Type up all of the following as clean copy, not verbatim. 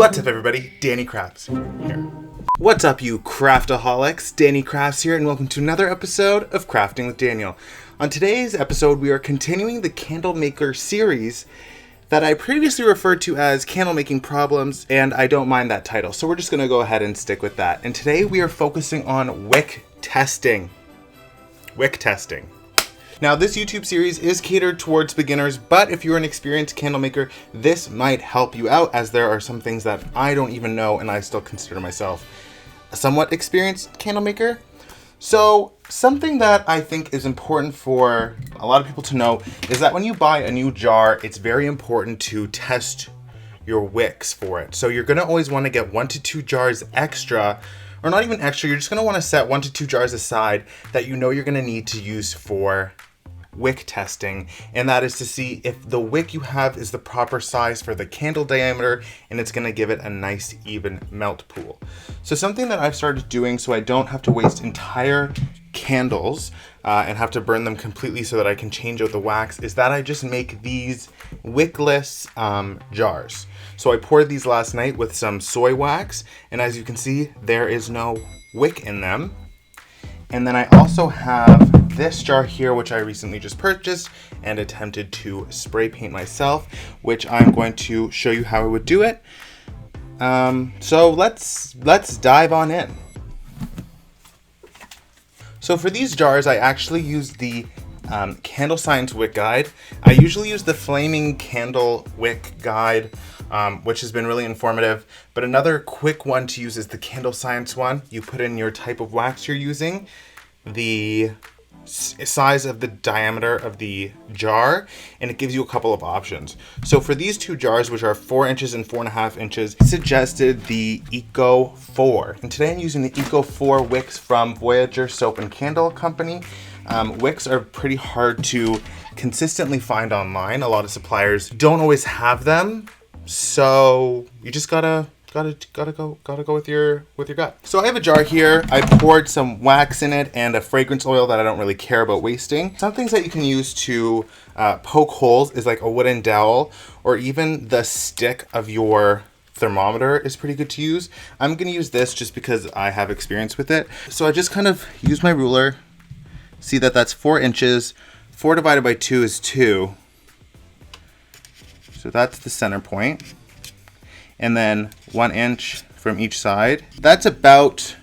What's up, everybody? Danny Crafts here. What's up, you craftaholics? Danny Crafts here, and welcome to another episode of Crafting with Daniel. On today's episode, we are continuing the candle maker series that I previously referred to as Candle Making Problems, and I don't mind that title, so we're just going to go ahead and stick with that. And today we are focusing on wick testing. Wick testing. Now, this YouTube series is catered towards beginners, but if you're an experienced candle maker, this might help you out, as there are some things that I don't even know and I still consider myself a somewhat experienced candle maker. So something that I think is important for a lot of people to know is that when you buy a new jar, it's very important to test your wicks for it. So you're gonna always wanna get 1 to 2 jars extra, or not even extra, you're just gonna wanna set 1 to 2 jars aside that you know you're gonna need to use for wick testing, and that is to see if the wick you have is the proper size for the candle diameter, and it's going to give it a nice even melt pool. So something that I've started doing so I don't have to waste entire candles and have to burn them completely so that I can change out the wax is that I just make these wickless jars. So I poured these last night with some soy wax, and as you can see, there is no wick in them. And then I also have this jar here, which I recently just purchased and attempted to spray paint myself, which I'm going to show you how I would do it. So let's dive on in. So for these jars, I actually use the Candle Science Wick Guide. I usually use the Flaming Candle Wick Guide, which has been really informative. But another quick one to use is the Candle Science one. You put in your type of wax you're using, the size of the diameter of the jar, and it gives you a couple of options. So for these two jars, which are 4 inches and 4.5 inches, I suggested the Eco 4. And today I'm using the Eco 4 wicks from Voyager Soap and Candle Company. Wicks are pretty hard to consistently find online. A lot of suppliers don't always have them, so you just gotta go with your gut. So I have a jar here. I poured some wax in it and a fragrance oil that I don't really care about wasting. Some things that you can use to poke holes is like a wooden dowel, or even the stick of your thermometer is pretty good to use. I'm gonna use this just because I have experience with it. So I just kind of use my ruler. See that that's 4 inches. 4 divided by 2 is 2. So that's the center point. And then 1 inch from each side. That's about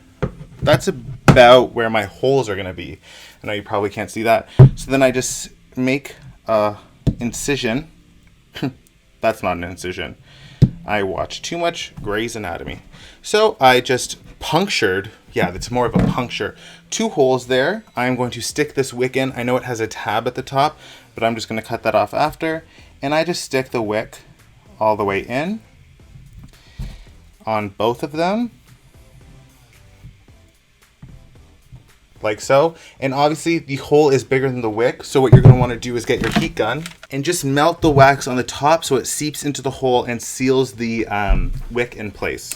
where my holes are gonna be. I know you probably can't see that. So then I just make a incision. That's not an incision. I watch too much Grey's Anatomy. So I just punctured, yeah, that's more of a puncture, 2 holes there. I'm going to stick this wick in. I know it has a tab at the top, but I'm just gonna cut that off after. And I just stick the wick all the way in on both of them, like so. And obviously the hole is bigger than the wick, so what you're going to want to do is get your heat gun and just melt the wax on the top so it seeps into the hole and seals the wick in place.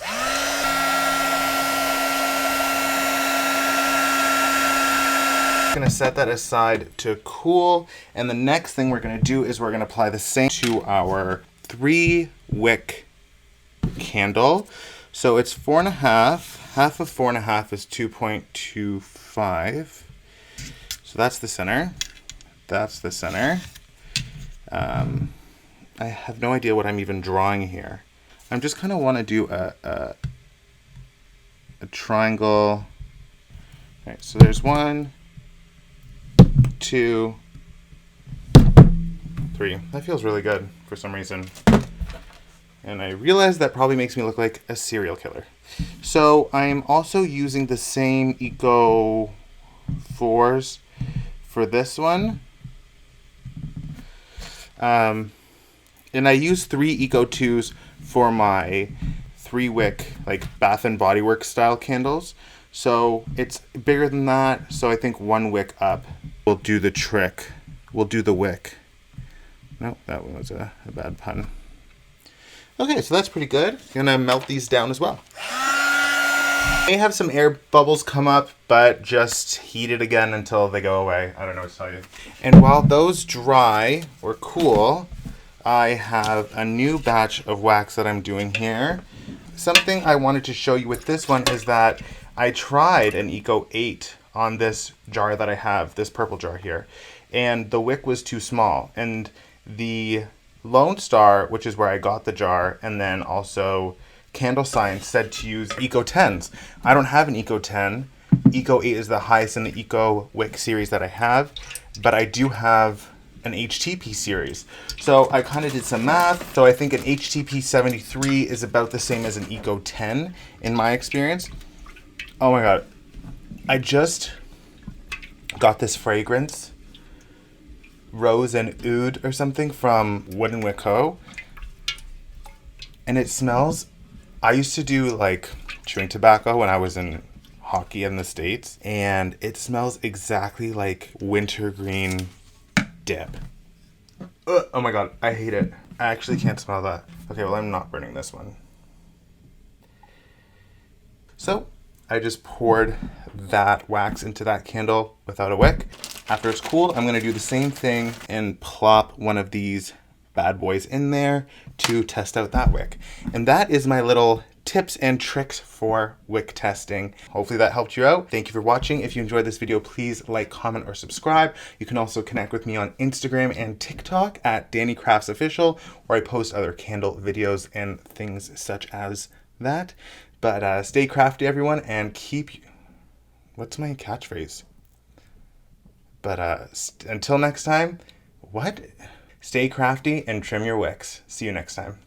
I'm going to set that aside to cool, and the next thing we're going to do is we're going to apply the same to our 3 wick candle. So it's 4.5. Half of 4.5 is 2.25. So that's the center. That's the center. I have no idea what I'm even drawing here. I'm just kind of want to do a triangle. All right, so there's 1, 2, 3. That feels really good for some reason. And I realize that probably makes me look like a serial killer. So I'm also using the same Eco 4s for this one. And I use 3 Eco 2s for my 3 wick, like Bath and Body Works style candles. So it's bigger than that. So I think 1 wick up will do the trick. Will do the wick. No, that one was a bad pun. Okay, so that's pretty good. I'm gonna melt these down as well. May have some air bubbles come up, but just heat it again until they go away. I don't know what to tell you. And while those dry or cool, I have a new batch of wax that I'm doing here. something I wanted to show you with this one is that I tried an Eco 8 on this jar that I have, this purple jar here, and the wick was too small. And the Lone Star, which is where I got the jar, and then also Candle Science said to use Eco 10s. I don't have an Eco 10. Eco 8 is the highest in the Eco Wick series that I have, but I do have an HTP series. So I kind of did some math. So I think an HTP 73 is about the same as an Eco 10 in my experience. Oh my God. I just got this fragrance, Rose and Oud or something from Wood and Wick Co. And it smells, I used to do like chewing tobacco when I was in hockey in the States, and it smells exactly like wintergreen dip. Ugh, oh my God, I hate it. I actually can't smell that. Okay, well, I'm not burning this one. So I just poured that wax into that candle without a wick. After it's cooled, I'm gonna do the same thing and plop one of these bad boys in there to test out that wick. And that is my little tips and tricks for wick testing. Hopefully that helped you out. Thank you for watching. If you enjoyed this video, please like, comment, or subscribe. You can also connect with me on Instagram and TikTok at Danny Crafts Official, where I post other candle videos and things such as that. But stay crafty, everyone, and keep... What's my catchphrase? But until next time, what? Stay crafty and trim your wicks. See you next time.